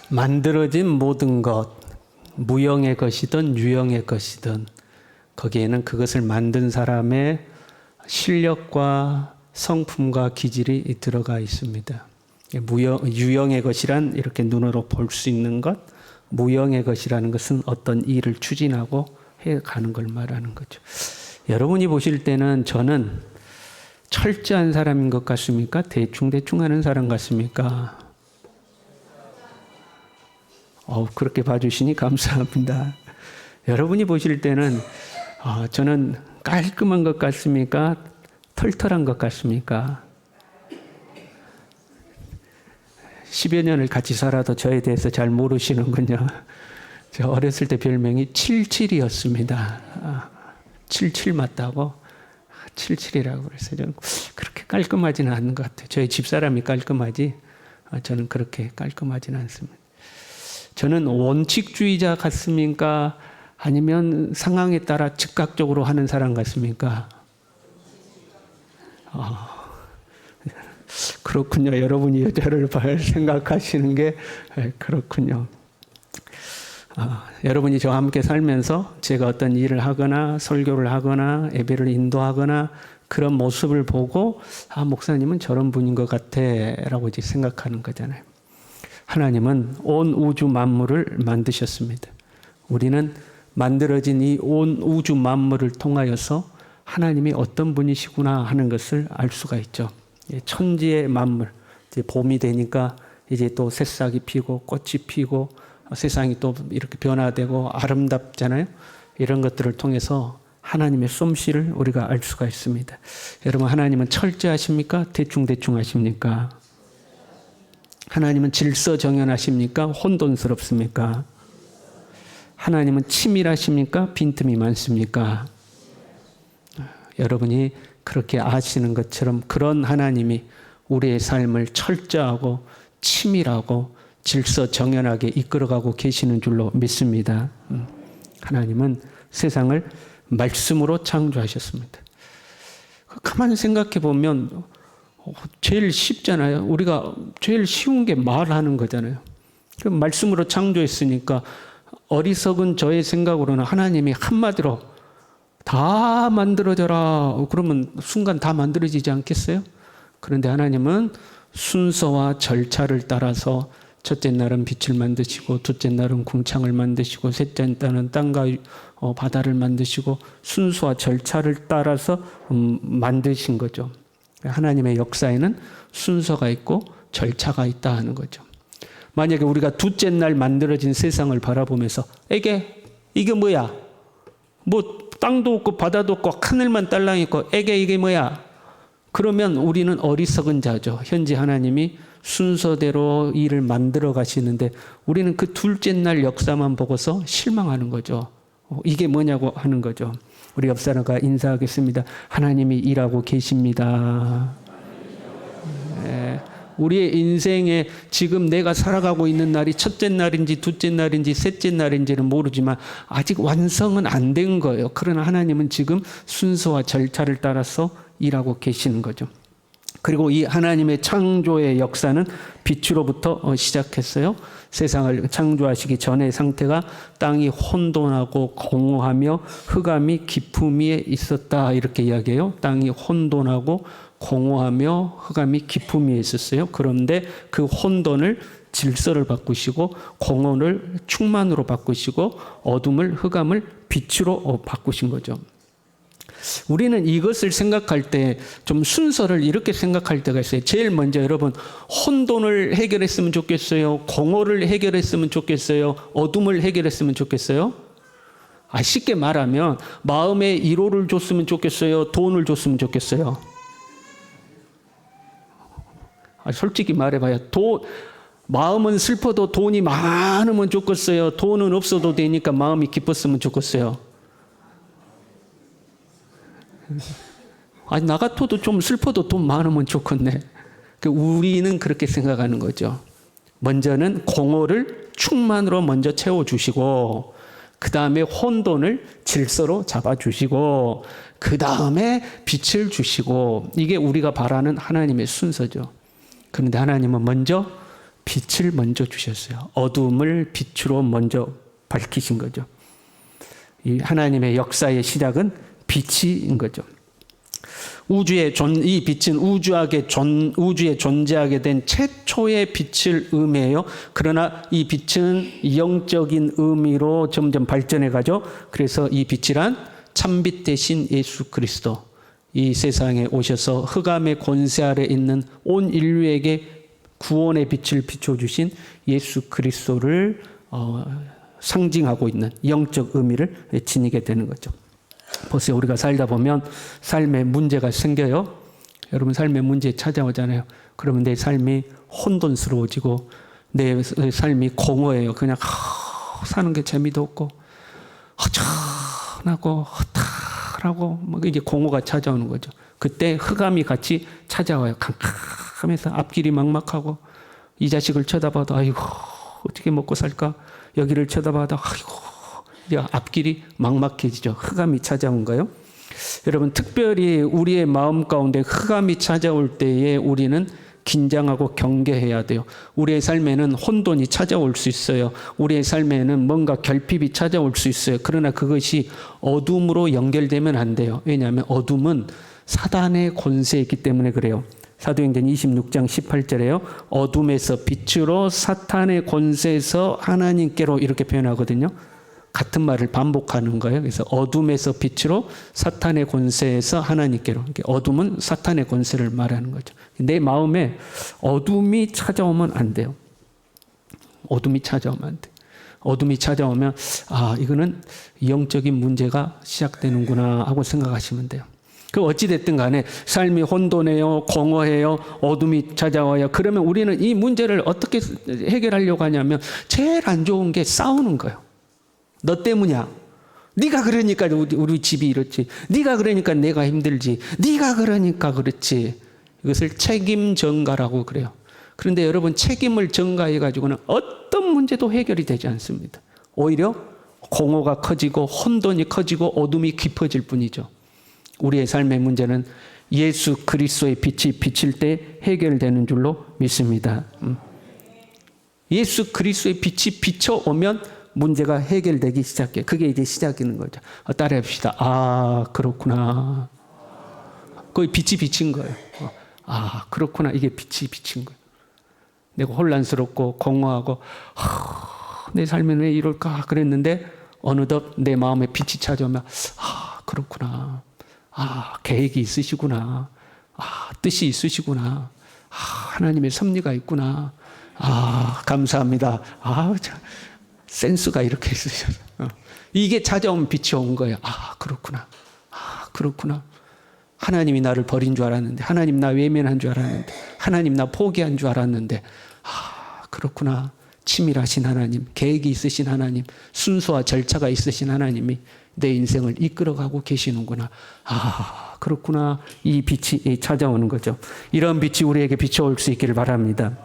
만들어진 모든 것, 무형의 것이든 유형의 것이든 거기에는 그것을 만든 사람의 실력과 성품과 기질이 들어가 있습니다. 유형의 것이란 이렇게 눈으로 볼 수 있는 것, 무형의 것이라는 것은 어떤 일을 추진하고 해가는 걸 말하는 거죠. 여러분이 보실 때는 저는 철저한 사람인 것 같습니까? 대충 하는 사람 같습니까? 그렇게 봐주시니 감사합니다. 여러분이 보실 때는 저는 깔끔한 것 같습니까? 털털한 것 같습니까? 10여 년을 같이 살아도 저에 대해서 잘 모르시는군요. 저 어렸을 때 별명이 77이었습니다. 77 맞다고? 77이라고 그래서 저는 그렇게 깔끔하지는 않은 것 같아요. 저희 집사람이 깔끔하지 저는 그렇게 깔끔하지는 않습니다. 저는 원칙주의자 같습니까? 아니면 상황에 따라 즉각적으로 하는 사람 같습니까? 그렇군요. 여러분이 저를 생각하시는 게 그렇군요. 여러분이 저와 함께 살면서 제가 어떤 일을 하거나 설교를 하거나 예배를 인도하거나 그런 모습을 보고 목사님은 저런 분인 것 같아 라고 이제 생각하는 거잖아요. 하나님은 온 우주 만물을 만드셨습니다. 우리는 만들어진 이 온 우주 만물을 통하여서 하나님이 어떤 분이시구나 하는 것을 알 수가 있죠. 천지의 만물, 이제 봄이 되니까 이제 또 새싹이 피고 꽃이 피고 세상이 또 이렇게 변화되고 아름답잖아요. 이런 것들을 통해서 하나님의 솜씨를 우리가 알 수가 있습니다. 여러분, 하나님은 철저하십니까? 대충 하십니까? 하나님은 질서정연하십니까? 혼돈스럽습니까? 하나님은 치밀하십니까? 빈틈이 많습니까? 여러분이 그렇게 아시는 것처럼 그런 하나님이 우리의 삶을 철저하고 치밀하고 질서정연하게 이끌어가고 계시는 줄로 믿습니다. 하나님은 세상을 말씀으로 창조하셨습니다. 가만히 생각해 보면 제일 쉽잖아요. 우리가 제일 쉬운 게 말하는 거잖아요. 말씀으로 창조했으니까 어리석은 저의 생각으로는 하나님이 한마디로 다 만들어져라 그러면 순간 다 만들어지지 않겠어요? 그런데 하나님은 순서와 절차를 따라서 첫째 날은 빛을 만드시고 둘째 날은 궁창을 만드시고 셋째 날은 땅과 바다를 만드시고 순서와 절차를 따라서 만드신 거죠. 하나님의 역사에는 순서가 있고 절차가 있다 하는 거죠. 만약에 우리가 둘째 날 만들어진 세상을 바라보면서 이게 뭐야? 뭐 땅도 없고 바다도 없고 하늘만 딸랑 있고 이게 뭐야? 그러면 우리는 어리석은 자죠. 현재 하나님이 순서대로 일을 만들어 가시는데 우리는 그 둘째 날 역사만 보고서 실망하는 거죠. 이게 뭐냐고 하는 거죠. 우리 옆 사람과 인사하겠습니다. 하나님이 일하고 계십니다. 네. 우리의 인생에 지금 내가 살아가고 있는 날이 첫째 날인지 둘째 날인지 셋째 날인지는 모르지만 아직 완성은 안 된 거예요. 그러나 하나님은 지금 순서와 절차를 따라서 일하고 계시는 거죠. 그리고 이 하나님의 창조의 역사는 빛으로부터 시작했어요. 세상을 창조하시기 전의 상태가 땅이 혼돈하고 공허하며 흑암이 깊음 위에 있었다 이렇게 이야기해요. 땅이 혼돈하고 공허하며 흑암이 깊음 위에 있었어요. 그런데 그 혼돈을 질서를 바꾸시고 공허를 충만으로 바꾸시고 어둠을 흑암을 빛으로 바꾸신 거죠. 우리는 이것을 생각할 때 좀 순서를 이렇게 생각할 때가 있어요. 제일 먼저 여러분 혼돈을 해결했으면 좋겠어요? 공허를 해결했으면 좋겠어요? 어둠을 해결했으면 좋겠어요? 쉽게 말하면 마음에 위로를 줬으면 좋겠어요? 돈을 줬으면 좋겠어요? 솔직히 말해봐요. 마음은 슬퍼도 돈이 많으면 좋겠어요? 돈은 없어도 되니까 마음이 기뻤으면 좋겠어요? 나 같아도 좀 슬퍼도 돈 많으면 좋겠네. 우리는 그렇게 생각하는 거죠. 먼저는 공허를 충만으로 먼저 채워주시고 그 다음에 혼돈을 질서로 잡아주시고 그 다음에 빛을 주시고 이게 우리가 바라는 하나님의 순서죠. 그런데 하나님은 먼저 빛을 먼저 주셨어요. 어둠을 빛으로 먼저 밝히신 거죠. 이 하나님의 역사의 시작은 빛인 거죠. 이 빛은 우주에 존재하게 된 최초의 빛을 의미해요. 그러나 이 빛은 영적인 의미로 점점 발전해 가죠. 그래서 이 빛이란 참빛 대신 예수 그리스도, 이 세상에 오셔서 흑암의 권세 아래 있는 온 인류에게 구원의 빛을 비춰주신 예수 그리스도를 상징하고 있는 영적 의미를 지니게 되는 거죠. 보세요. 우리가 살다 보면 삶에 문제가 생겨요. 여러분 삶에 문제 찾아오잖아요. 그러면 내 삶이 혼돈스러워지고 내 삶이 공허해요. 그냥 사는 게 재미도 없고 허전하고 허탈하고 막 이제 공허가 찾아오는 거죠. 그때 흑암이 같이 찾아와요. 캄캄해서 앞길이 막막하고 이 자식을 쳐다봐도 아이고 어떻게 먹고 살까? 여기를 쳐다봐도 아이고 이제 앞길이 막막해지죠. 흑암이 찾아온 거예요. 여러분 특별히 우리의 마음 가운데 흑암이 찾아올 때에 우리는 긴장하고 경계해야 돼요. 우리의 삶에는 혼돈이 찾아올 수 있어요. 우리의 삶에는 뭔가 결핍이 찾아올 수 있어요. 그러나 그것이 어둠으로 연결되면 안 돼요. 왜냐하면 어둠은 사단의 권세이기 때문에 그래요. 사도행전 26장 18절에요. 어둠에서 빛으로 사탄의 권세에서 하나님께로 이렇게 표현하거든요. 같은 말을 반복하는 거예요. 그래서 어둠에서 빛으로 사탄의 권세에서 하나님께로. 어둠은 사탄의 권세를 말하는 거죠. 내 마음에 어둠이 찾아오면 안 돼요. 어둠이 찾아오면 안 돼. 어둠이 찾아오면 이거는 영적인 문제가 시작되는구나 하고 생각하시면 돼요. 그 어찌됐든 간에 삶이 혼돈해요, 공허해요, 어둠이 찾아와요. 그러면 우리는 이 문제를 어떻게 해결하려고 하냐면 제일 안 좋은 게 싸우는 거예요. 너 때문이야. 네가 그러니까 우리 집이 이렇지. 네가 그러니까 내가 힘들지. 네가 그러니까 그렇지. 이것을 책임 전가라고 그래요. 그런데 여러분 책임을 전가해가지고는 어떤 문제도 해결이 되지 않습니다. 오히려 공허가 커지고 혼돈이 커지고 어둠이 깊어질 뿐이죠. 우리의 삶의 문제는 예수 그리스도의 빛이 비칠 때 해결되는 줄로 믿습니다. 예수 그리스도의 빛이 비춰오면 문제가 해결되기 시작해요. 그게 이제 시작이는 거죠. 따라해 봅시다. 그렇구나. 거의 빛이 비친 거예요. 그렇구나. 이게 빛이 비친 거예요. 내가 혼란스럽고 공허하고 내 삶은 왜 이럴까 그랬는데 어느덧 내 마음에 빛이 찾아오면 그렇구나. 계획이 있으시구나. 뜻이 있으시구나. 하나님의 섭리가 있구나. 감사합니다. 센스가 이렇게 있으셔서. 이게 찾아오면 빛이 온 거예요. 그렇구나. 그렇구나. 하나님이 나를 버린 줄 알았는데, 하나님 나 외면한 줄 알았는데, 하나님 나 포기한 줄 알았는데, 그렇구나. 치밀하신 하나님, 계획이 있으신 하나님, 순서와 절차가 있으신 하나님이 내 인생을 이끌어가고 계시는구나. 그렇구나. 이 빛이 찾아오는 거죠. 이런 빛이 우리에게 비춰올 수 있기를 바랍니다.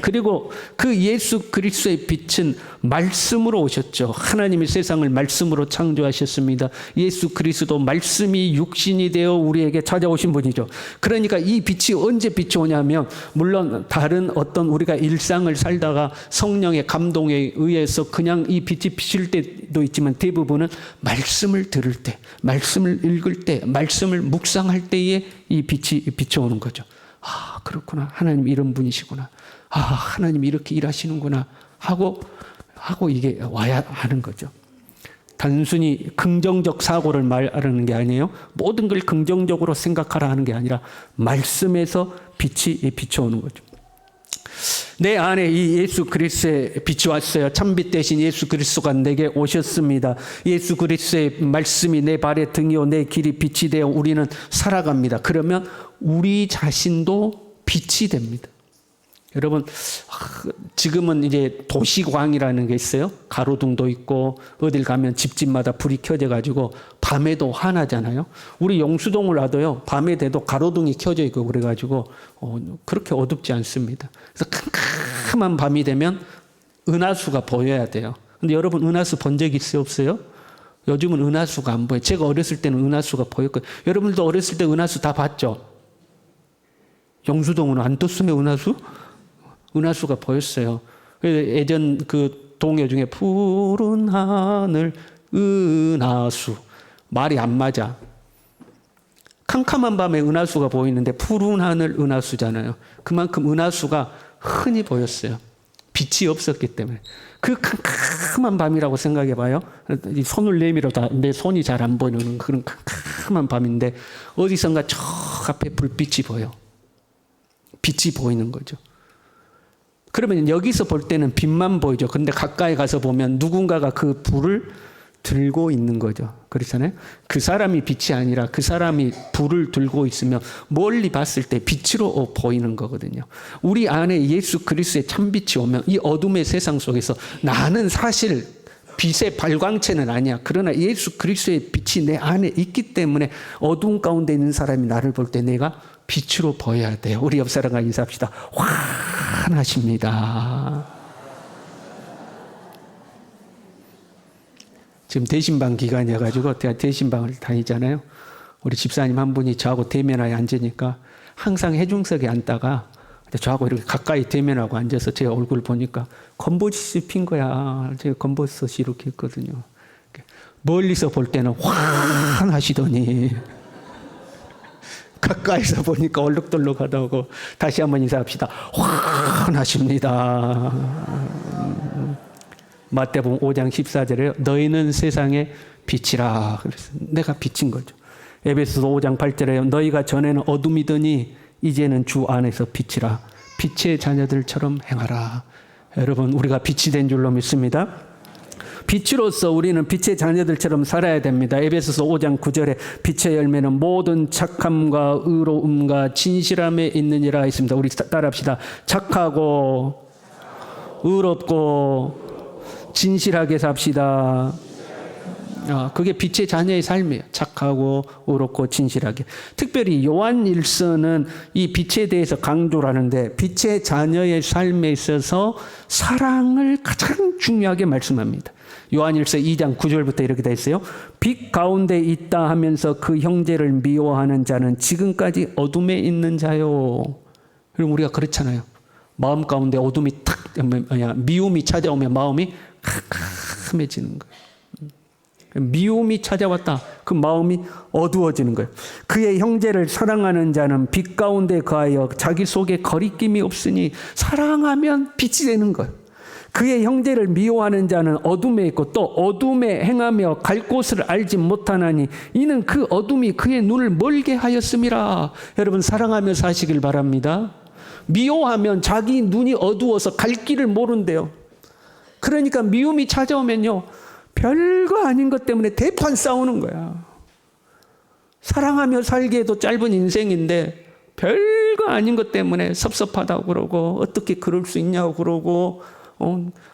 그리고 그 예수 그리스도의 빛은 말씀으로 오셨죠. 하나님이 세상을 말씀으로 창조하셨습니다. 예수 그리스도 말씀이 육신이 되어 우리에게 찾아오신 분이죠. 그러니까 이 빛이 언제 비춰오냐면 물론 다른 어떤 우리가 일상을 살다가 성령의 감동에 의해서 그냥 이 빛이 비칠 때도 있지만 대부분은 말씀을 들을 때, 말씀을 읽을 때, 말씀을 묵상할 때에 이 빛이 비춰오는 거죠. 그렇구나. 하나님 이런 분이시구나. 하나님 이렇게 일하시는구나 하고 이게 와야 하는 거죠. 단순히 긍정적 사고를 말하는 게 아니에요. 모든 걸 긍정적으로 생각하라 하는 게 아니라 말씀에서 빛이 비춰오는 거죠. 내 안에 이 예수 그리스도의 빛이 왔어요. 참빛 대신 예수 그리스도가 내게 오셨습니다. 예수 그리스도의 말씀이 내 발의 등이요 내 길이 빛이 되어 우리는 살아갑니다. 그러면 우리 자신도 빛이 됩니다. 여러분 지금은 이제 도시광이라는 게 있어요. 가로등도 있고 어딜 가면 집집마다 불이 켜져 가지고 밤에도 환하잖아요. 우리 용수동을 와도요 밤에 돼도 가로등이 켜져 있고 그래가지고 그렇게 어둡지 않습니다. 그래서 캄캄한 밤이 되면 은하수가 보여야 돼요. 근데 여러분 은하수 본 적 있어요 없어요? 요즘은 은하수가 안 보여요. 제가 어렸을 때는 은하수가 보였거든요. 여러분들도 어렸을 때 은하수 다 봤죠? 용수동은 안 떴어요 은하수? 은하수가 보였어요. 예전 그 동요 중에 푸른 하늘 은하수, 말이 안 맞아. 캄캄한 밤에 은하수가 보이는데 푸른 하늘 은하수잖아요. 그만큼 은하수가 흔히 보였어요. 빛이 없었기 때문에. 그 캄캄한 밤이라고 생각해 봐요. 손을 내밀어도 내 손이 잘 안 보이는 그런 캄캄한 밤인데 어디선가 저 앞에 불빛이 보여. 빛이 보이는 거죠. 그러면 여기서 볼 때는 빛만 보이죠. 그런데 가까이 가서 보면 누군가가 그 불을 들고 있는 거죠. 그렇잖아요. 그 사람이 빛이 아니라 그 사람이 불을 들고 있으면 멀리 봤을 때 빛으로 보이는 거거든요. 우리 안에 예수 그리스도의 참빛이 오면 이 어둠의 세상 속에서 나는 사실 빛의 발광체는 아니야. 그러나 예수 그리스도의 빛이 내 안에 있기 때문에 어두운 가운데 있는 사람이 나를 볼 때 내가 빛으로 보여야 돼요. 우리 옆 사람과 인사합시다. 환하십니다. 지금 대신방 기간이어가지고 대신방을 다니잖아요. 우리 집사님 한 분이 저하고 대면하에 앉으니까 항상 해중석에 앉다가 저하고 이렇게 가까이 대면하고 앉아서 제 얼굴 보니까 검버섯이 핀 거야. 제가 검버섯이 이렇게 있거든요. 멀리서 볼 때는 환하시더니 가까이서 보니까 얼룩덜룩하다고. 다시 한번 인사합시다. 환하십니다. 마태복음 5장 14절에 너희는 세상의 빛이라. 그래서 내가 빛인 거죠. 에베소서 5장 8절에 너희가 전에는 어둠이더니 이제는 주 안에서 빛이라. 빛의 자녀들처럼 행하라. 여러분 우리가 빛이 된 줄로 믿습니다. 빛으로서 우리는 빛의 자녀들처럼 살아야 됩니다. 에베소서 5장 9절에 빛의 열매는 모든 착함과 의로움과 진실함에 있느니라 했습니다. 우리 따라합시다. 착하고 의롭고 진실하게 삽시다. 그게 빛의 자녀의 삶이에요. 착하고 의롭고 진실하게. 특별히 요한 1서는 이 빛에 대해서 강조를 하는데 빛의 자녀의 삶에 있어서 사랑을 가장 중요하게 말씀합니다. 요한 1서 2장 9절부터 이렇게 돼 있어요. 빛 가운데 있다 하면서 그 형제를 미워하는 자는 지금까지 어둠에 있는 자요. 그럼 우리가 그렇잖아요. 마음 가운데 어둠이 탁 미움이 찾아오면 마음이 캄캄해지는 거예요. 미움이 찾아왔다. 그 마음이 어두워지는 거예요. 그의 형제를 사랑하는 자는 빛 가운데 거하여 자기 속에 거리낌이 없으니 사랑하면 빛이 되는 거예요. 그의 형제를 미워하는 자는 어둠에 있고 또 어둠에 행하며 갈 곳을 알지 못하나니 이는 그 어둠이 그의 눈을 멀게 하였음이라. 여러분 사랑하며 사시길 바랍니다. 미워하면 자기 눈이 어두워서 갈 길을 모른대요. 그러니까 미움이 찾아오면요. 별거 아닌 것 때문에 대판 싸우는 거야. 사랑하며 살기에도 짧은 인생인데 별거 아닌 것 때문에 섭섭하다고 그러고 어떻게 그럴 수 있냐고 그러고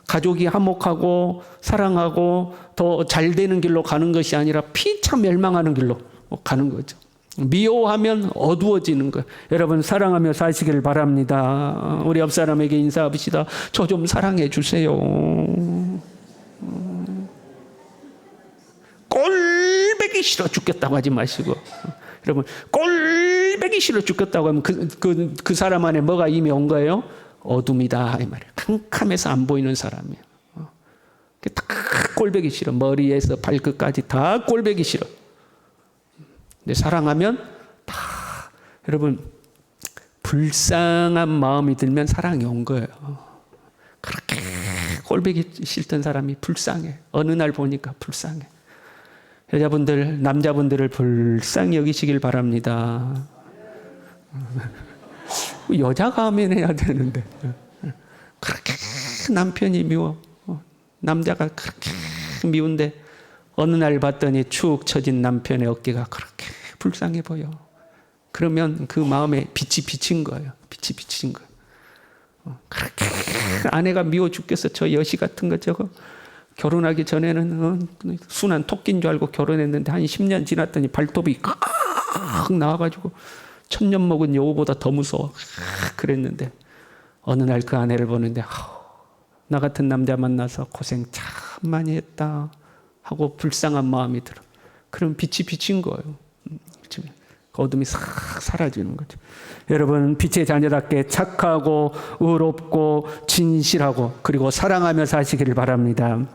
가족이 화목하고 사랑하고 더 잘 되는 길로 가는 것이 아니라 피차 멸망하는 길로 가는 거죠. 미워하면 어두워지는 거예요. 여러분 사랑하며 사시길 바랍니다. 우리 옆 사람에게 인사합시다. 저 좀 사랑해 주세요. 꼴배기 싫어 죽겠다고 하지 마시고 여러분 꼴배기 싫어 죽겠다고 하면 그 사람 안에 뭐가 이미 온 거예요? 어둠이다 이 말이에요. 캄캄해서 안 보이는 사람이에요. 다 꼴배기 싫어. 머리에서 발끝까지 다 꼴배기 싫어. 근데 사랑하면 다 여러분 불쌍한 마음이 들면 사랑이 온 거예요. 그렇게 꼴배기 싫던 사람이 불쌍해. 어느 날 보니까 불쌍해. 여자분들, 남자분들을 불쌍히 여기시길 바랍니다. 여자가 하면 해야 되는데 그렇게 남편이 미워. 남자가 그렇게 미운데 어느 날 봤더니 축 처진 남편의 어깨가 그렇게 불쌍해 보여. 그러면 그 마음에 빛이 비친 거예요. 빛이 비친 거예요. 그렇게 아내가 미워 죽겠어. 저 여시 같은 거 저거. 결혼하기 전에는 순한 토끼인 줄 알고 결혼했는데 한 10년 지났더니 발톱이 칵 나와가지고 천년 먹은 여우보다 더 무서워. 그랬는데 어느 날 그 아내를 보는데 나 같은 남자 만나서 고생 참 많이 했다 하고 불쌍한 마음이 들어. 그럼 빛이 비친 거예요. 그 어둠이 싹 사라지는 거죠. 여러분, 빛의 자녀답게 착하고 의롭고 진실하고 그리고 사랑하며 사시기를 바랍니다.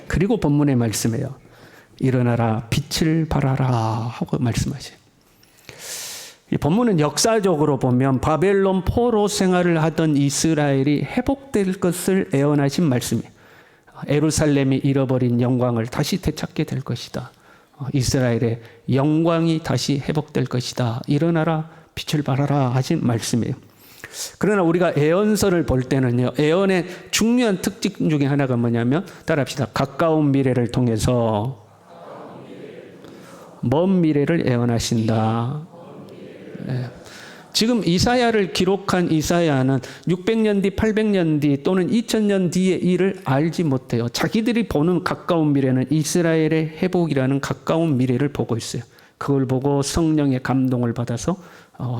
그리고 본문의 말씀이에요. 일어나라, 빛을 발하라 하고 말씀하셔요. 이 본문은 역사적으로 보면 바벨론 포로 생활을 하던 이스라엘이 회복될 것을 예언하신 말씀이에요. 예루살렘이 잃어버린 영광을 다시 되찾게 될 것이다. 이스라엘의 영광이 다시 회복될 것이다. 일어나라, 빛을 발하라 하신 말씀이에요. 그러나 우리가 예언서를 볼 때는요, 예언의 중요한 특징 중에 하나가 뭐냐면, 따라합시다. 가까운 미래를 통해서 먼 미래를 예언하신다. 네. 지금 이사야를 기록한 이사야는 600년 뒤, 800년 뒤 또는 2000년 뒤의 일을 알지 못해요. 자기들이 보는 가까운 미래는 이스라엘의 회복이라는 가까운 미래를 보고 있어요. 그걸 보고 성령의 감동을 받아서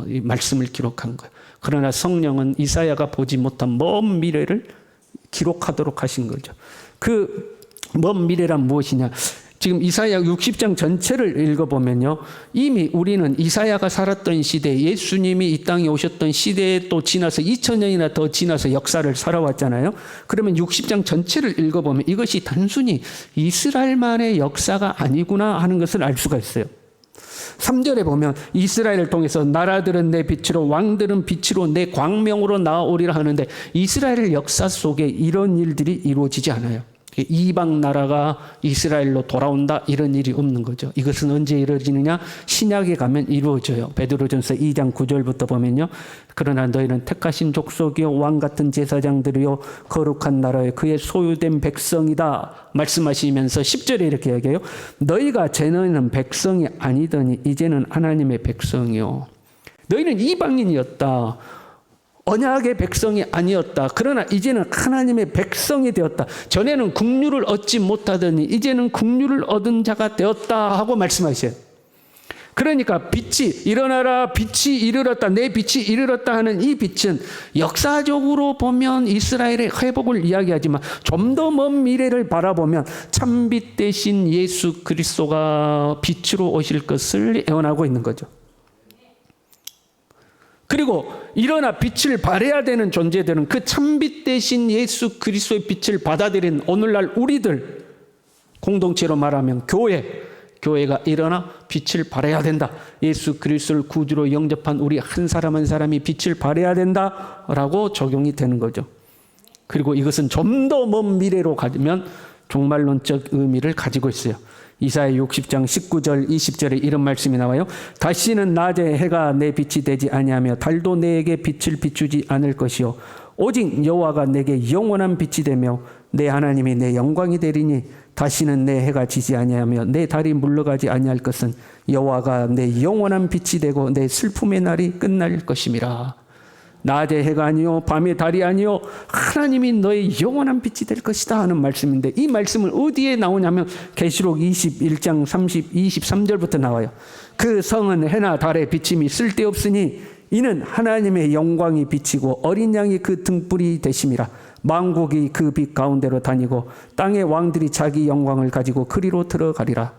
이 말씀을 기록한 거예요. 그러나 성령은 이사야가 보지 못한 먼 미래를 기록하도록 하신 거죠. 그 먼 미래란 무엇이냐? 지금 이사야 60장 전체를 읽어보면요, 이미 우리는 이사야가 살았던 시대, 예수님이 이 땅에 오셨던 시대에 또 지나서 2000년이나 더 지나서 역사를 살아왔잖아요. 그러면 60장 전체를 읽어보면 이것이 단순히 이스라엘만의 역사가 아니구나 하는 것을 알 수가 있어요. 3절에 보면 이스라엘을 통해서 나라들은 내 빛으로, 왕들은 빛으로 내 광명으로 나아오리라 하는데, 이스라엘 역사 속에 이런 일들이 이루어지지 않아요. 이방 나라가 이스라엘로 돌아온다, 이런 일이 없는 거죠. 이것은 언제 이루어지느냐? 신약에 가면 이루어져요. 베드로전서 2장 9절부터 보면요, 그러나 너희는 택하신 족속이요 왕 같은 제사장들이요 거룩한 나라에 그의 소유된 백성이다 말씀하시면서 10절에 이렇게 얘기해요. 너희가 전에는 백성이 아니더니 이제는 하나님의 백성이요. 너희는 이방인이었다, 언약의 백성이 아니었다. 그러나 이제는 하나님의 백성이 되었다. 전에는 국류를 얻지 못하더니 이제는 국류를 얻은 자가 되었다 하고 말씀하셔요. 그러니까 빛이 일어나라, 빛이 이르렀다, 내 빛이 이르렀다 하는 이 빛은 역사적으로 보면 이스라엘의 회복을 이야기하지만 좀 더 먼 미래를 바라보면 참빛 대신 예수 그리스도가 빛으로 오실 것을 예언하고 있는 거죠. 그리고 일어나 빛을 발해야 되는 존재들은 그 참빛 대신 예수 그리스도의 빛을 받아들인 오늘날 우리들, 공동체로 말하면 교회가 일어나 빛을 발해야 된다. 예수 그리스도를 구주로 영접한 우리 한 사람 한 사람이 빛을 발해야 된다라고 적용이 되는 거죠. 그리고 이것은 좀 더 먼 미래로 가면 종말론적 의미를 가지고 있어요. 이사야 60장 19절 20절에 이런 말씀이 나와요. 다시는 낮에 해가 내 빛이 되지 아니하며 달도 내게 빛을 비추지 않을 것이요 오직 여호와가 내게 영원한 빛이 되며 내 하나님이 내 영광이 되리니 다시는 내 해가 지지 아니하며 내 달이 물러가지 아니할 것은 여호와가 내 영원한 빛이 되고 내 슬픔의 날이 끝날 것임이라. 낮의 해가 아니요 밤의 달이 아니요 하나님이 너의 영원한 빛이 될 것이다 하는 말씀인데, 이 말씀은 어디에 나오냐면 계시록 21장 23절부터 나와요. 그 성은 해나 달의 비침이 쓸데없으니 이는 하나님의 영광이 비치고 어린 양이 그 등불이 되심이라. 만국이 그 빛 가운데로 다니고 땅의 왕들이 자기 영광을 가지고 그리로 들어가리라.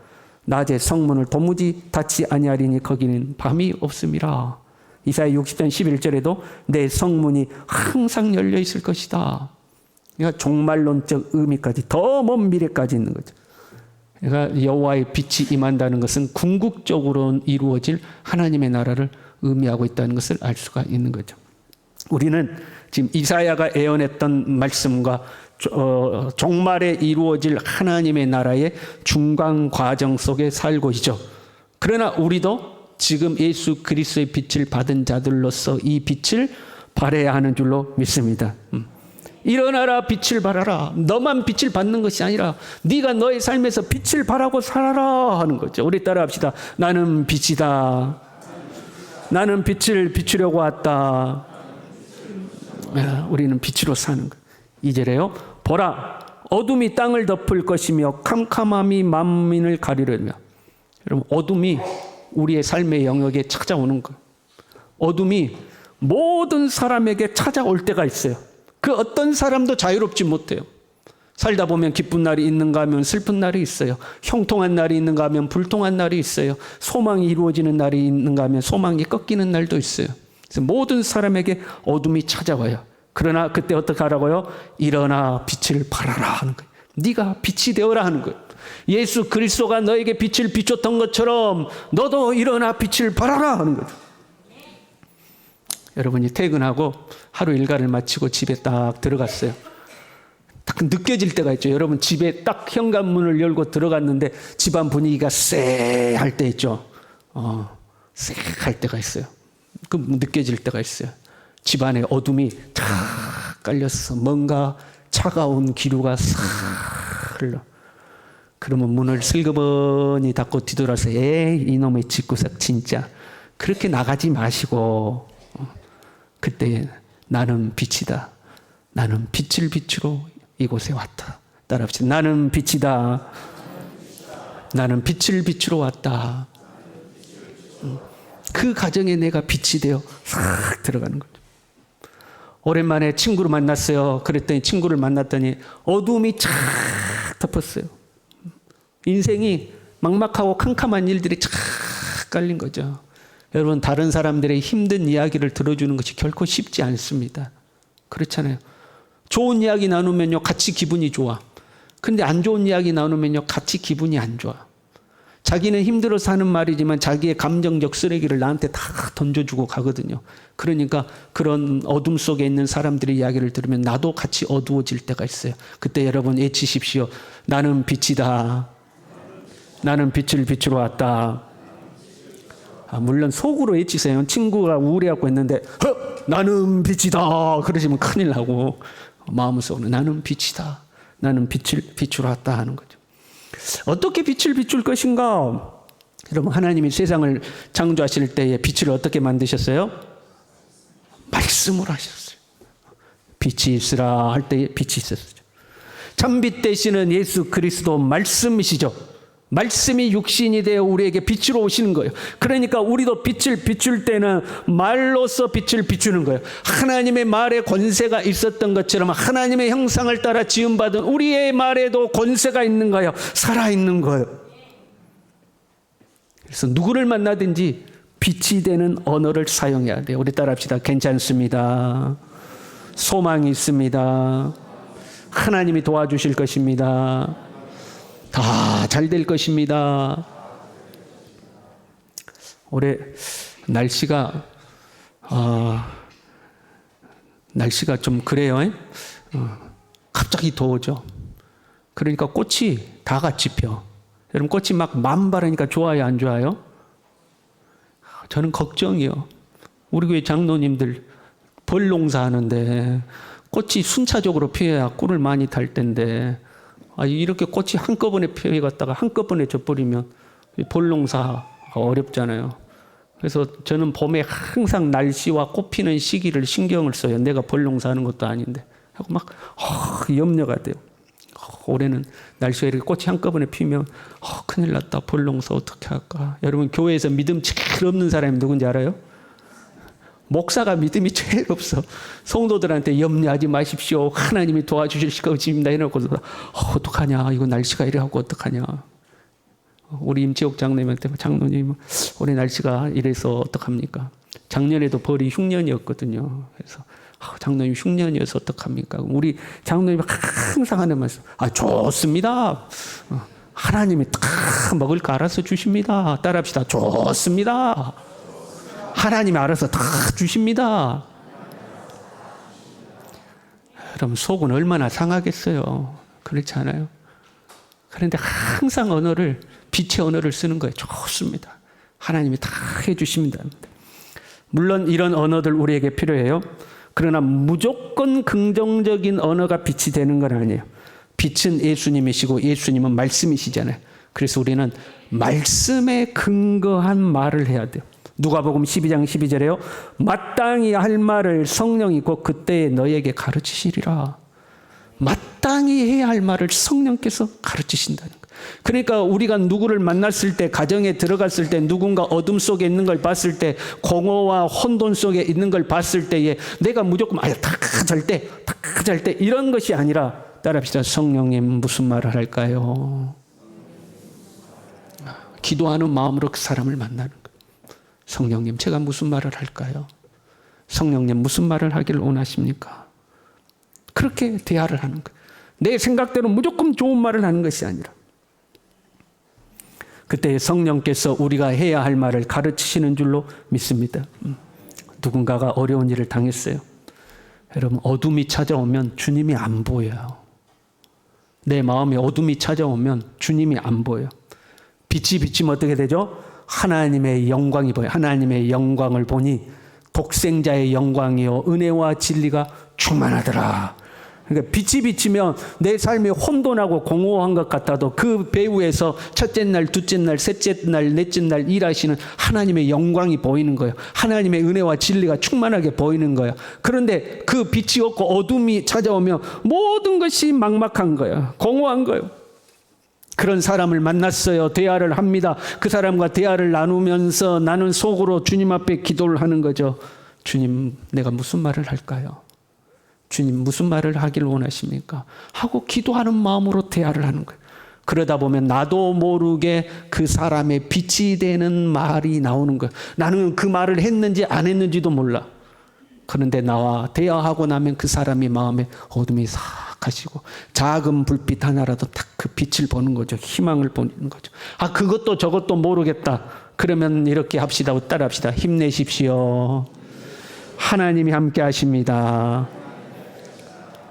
낮에 성문을 도무지 닫지 아니하리니 거기는 밤이 없음이라. 이사야 60장 11절에도 내 성문이 항상 열려 있을 것이다. 그러니까 종말론적 의미까지, 더 먼 미래까지 있는 거죠. 그러니까 여호와의 빛이 임한다는 것은 궁극적으로 이루어질 하나님의 나라를 의미하고 있다는 것을 알 수가 있는 거죠. 우리는 지금 이사야가 예언했던 말씀과 종말에 이루어질 하나님의 나라의 중간 과정 속에 살고 있죠. 그러나 우리도 지금 예수 그리스도의 빛을 받은 자들로서 이 빛을 발해야 하는 줄로 믿습니다. 일어나라, 빛을 발하라. 너만 빛을 받는 것이 아니라 네가 너의 삶에서 빛을 발하고 살아라 하는 거죠. 우리 따라합시다. 나는 빛이다. 나는 빛을 비추려고 왔다. 우리는 빛으로 사는 거예요. 2절에요. 보라, 어둠이 땅을 덮을 것이며 캄캄함이 만민을 가리려며. 여러분, 어둠이 우리의 삶의 영역에 찾아오는 거예요. 어둠이 모든 사람에게 찾아올 때가 있어요. 그 어떤 사람도 자유롭지 못해요. 살다 보면 기쁜 날이 있는가 하면 슬픈 날이 있어요. 형통한 날이 있는가 하면 불통한 날이 있어요. 소망이 이루어지는 날이 있는가 하면 소망이 꺾이는 날도 있어요. 그래서 모든 사람에게 어둠이 찾아와요. 그러나 그때 어떻게 하라고요? 일어나 빛을 발하라 하는 거예요. 네가 빛이 되어라 하는 거예요. 예수 그리스도가 너에게 빛을 비췄던 것처럼 너도 일어나 빛을 발하라 하는 거죠. 여러분이 퇴근하고 하루 일과를 마치고 집에 딱 들어갔어요. 딱 느껴질 때가 있죠. 여러분 집에 딱 현관문을 열고 들어갔는데 집안 분위기가 쎄할 때 있죠. 쎄할 때가 있어요. 그 느껴질 때가 있어요. 집안에 어둠이 탁 깔려서 뭔가 차가운 기류가 싹 흘러. 그러면 문을 슬그머니 닫고 뒤돌아서 에이 이놈의 집구석 진짜 그렇게 나가지 마시고 그때 나는 빛이다. 나는 빛을 비추러 이곳에 왔다. 따라합시다. 나는 빛이다. 나는 빛을 비추러 왔다. 그 가정에 내가 빛이 되어 싹 들어가는 거죠. 오랜만에 친구를 만났어요. 그랬더니 친구를 만났더니 어둠이 쫙 덮었어요. 인생이 막막하고 캄캄한 일들이 쫙 깔린 거죠. 여러분 다른 사람들의 힘든 이야기를 들어주는 것이 결코 쉽지 않습니다. 그렇잖아요. 좋은 이야기 나누면요 같이 기분이 좋아. 근데 안 좋은 이야기 나누면요 같이 기분이 안 좋아. 자기는 힘들어서 하는 말이지만 자기의 감정적 쓰레기를 나한테 다 던져주고 가거든요. 그러니까 그런 어둠 속에 있는 사람들의 이야기를 들으면 나도 같이 어두워질 때가 있어요. 그때 여러분 외치십시오. 나는 빛이다. 나는 빛을 비추러 왔다. 물론 속으로 외치세요. 친구가 우울해하고 있는데 나는 빛이다 그러시면 큰일 나고 마음속으로 나는 빛이다. 나는 빛을 비추러 왔다 하는 거죠. 어떻게 빛을 비출 것인가? 여러분 하나님이 세상을 창조하실 때에 빛을 어떻게 만드셨어요? 말씀으로 하셨어요. 빛이 있으라 할 때에 빛이 있었어요. 참빛 되시는 예수 그리스도 말씀이시죠. 말씀이 육신이 되어 우리에게 빛으로 오시는 거예요. 그러니까 우리도 빛을 비출 때는 말로써 빛을 비추는 거예요. 하나님의 말에 권세가 있었던 것처럼 하나님의 형상을 따라 지음받은 우리의 말에도 권세가 있는 거예요. 살아있는 거예요. 그래서 누구를 만나든지 빛이 되는 언어를 사용해야 돼요. 우리 따라합시다. 괜찮습니다. 소망이 있습니다. 하나님이 도와주실 것입니다. 다 잘 될 것입니다. 올해 날씨가 좀 그래요. 갑자기 더워져. 그러니까 꽃이 다 같이 펴. 여러분 꽃이 막 만발하니까 좋아요, 안 좋아요? 저는 걱정이요. 우리 교회 장로님들 벌 농사하는데 꽃이 순차적으로 피어야 꿀을 많이 탈 텐데 이렇게 꽃이 한꺼번에 피어갔다가 한꺼번에 져버리면 벌 농사가 어렵잖아요. 그래서 저는 봄에 항상 날씨와 꽃 피는 시기를 신경을 써요. 내가 벌 농사하는 것도 아닌데 하고 막 염려가 돼요. 올해는 날씨가 이렇게 꽃이 한꺼번에 피면 큰일 났다. 벌 농사 어떻게 할까? 여러분 교회에서 믿음 제일 없는 사람이 누군지 알아요? 목사가 믿음이 제일 없어. 성도들한테 염려하지 마십시오. 하나님이 도와주실 것입니다. 이러고서 어떡하냐. 이거 날씨가 이래갖고 어떡하냐. 우리 임지옥 장로님한테 장로님 올해 날씨가 이래서 어떡합니까? 작년에도 벌이 흉년이었거든요. 그래서 장로님 흉년이어서 어떡합니까? 우리 장로님 항상 하는 말씀. 좋습니다. 하나님이 다 먹을 거 알아서 주십니다. 따라합시다. 좋습니다. 하나님이 알아서 다 주십니다. 그럼 속은 얼마나 상하겠어요. 그렇지 않아요? 그런데 항상 빛의 언어를 쓰는 거예요. 좋습니다. 하나님이 다 해주십니다. 물론 이런 언어들 우리에게 필요해요. 그러나 무조건 긍정적인 언어가 빛이 되는 건 아니에요. 빛은 예수님이시고 예수님은 말씀이시잖아요. 그래서 우리는 말씀에 근거한 말을 해야 돼요. 누가복음 12장 12절에요. 마땅히 할 말을 성령이 곧 그때에 너에게 가르치시리라. 마땅히 해야 할 말을 성령께서 가르치신다는 거예요. 그러니까 우리가 누구를 만났을 때, 가정에 들어갔을 때, 누군가 어둠 속에 있는 걸 봤을 때, 공허와 혼돈 속에 있는 걸 봤을 때에 내가 무조건 다 잘 때 이런 것이 아니라 따라합시다. 성령님 무슨 말을 할까요? 기도하는 마음으로 그 사람을 만나는 거예요. 성령님 제가 무슨 말을 할까요? 성령님 무슨 말을 하길 원하십니까? 그렇게 대화를 하는 거예요. 내 생각대로 무조건 좋은 말을 하는 것이 아니라 그때 성령께서 우리가 해야 할 말을 가르치시는 줄로 믿습니다. 누군가가 어려운 일을 당했어요. 여러분 어둠이 찾아오면 주님이 안 보여요. 내 마음에 어둠이 찾아오면 주님이 안 보여요. 빛이 비치면 어떻게 되죠? 하나님의 영광이 보여요. 하나님의 영광을 보니 독생자의 영광이요 은혜와 진리가 충만하더라. 그러니까 빛이 비치면 내 삶이 혼돈하고 공허한 것 같아도 그 배후에서 첫째 날, 둘째 날, 셋째 날, 넷째 날 일하시는 하나님의 영광이 보이는 거예요. 하나님의 은혜와 진리가 충만하게 보이는 거예요. 그런데 그 빛이 없고 어둠이 찾아오면 모든 것이 막막한 거예요. 공허한 거예요. 그런 사람을 만났어요. 대화를 합니다. 그 사람과 대화를 나누면서 나는 속으로 주님 앞에 기도를 하는 거죠. 주님, 내가 무슨 말을 할까요? 주님, 무슨 말을 하길 원하십니까? 하고 기도하는 마음으로 대화를 하는 거예요. 그러다 보면 나도 모르게 그 사람의 빛이 되는 말이 나오는 거예요. 나는 그 말을 했는지 안 했는지도 몰라. 그런데 나와 대화하고 나면 그 사람이 마음에 어둠이 싹 가시고 작은 불빛 하나라도 딱 그 빛을 보는 거죠. 희망을 보는 거죠. 아, 그것도 저것도 모르겠다. 그러면 이렇게 합시다. 따라합시다. 힘내십시오. 하나님이 함께 하십니다.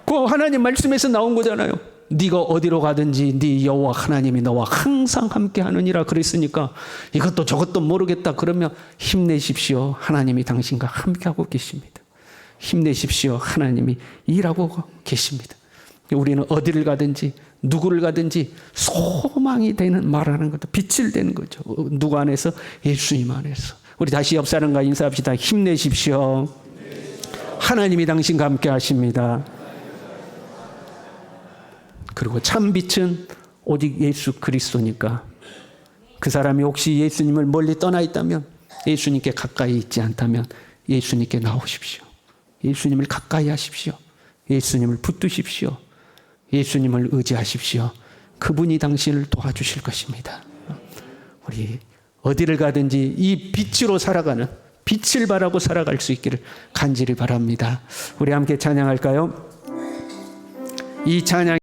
그 하나님 말씀에서 나온 거잖아요. 네가 어디로 가든지 네 여호와 하나님이 너와 항상 함께 하느니라 그랬으니까 이것도 저것도 모르겠다. 그러면 힘내십시오. 하나님이 당신과 함께하고 계십니다. 힘내십시오. 하나님이 일하고 계십니다. 우리는 어디를 가든지 누구를 가든지 소망이 되는 말하는 것도 빛을 되는 거죠. 누구 안에서? 예수님 안에서. 우리 다시 옆 사람과 인사합시다. 힘내십시오. 하나님이 당신과 함께 하십니다. 그리고 참 빛은 오직 예수 그리스도니까 그 사람이 혹시 예수님을 멀리 떠나 있다면 예수님께 가까이 있지 않다면 예수님께 나오십시오. 예수님을 가까이 하십시오. 예수님을 붙드십시오. 예수님을 의지하십시오. 그분이 당신을 도와주실 것입니다. 우리 어디를 가든지 이 빛으로 살아가는 빛을 바라고 살아갈 수 있기를 간절히 바랍니다. 우리 함께 찬양할까요? 이 찬양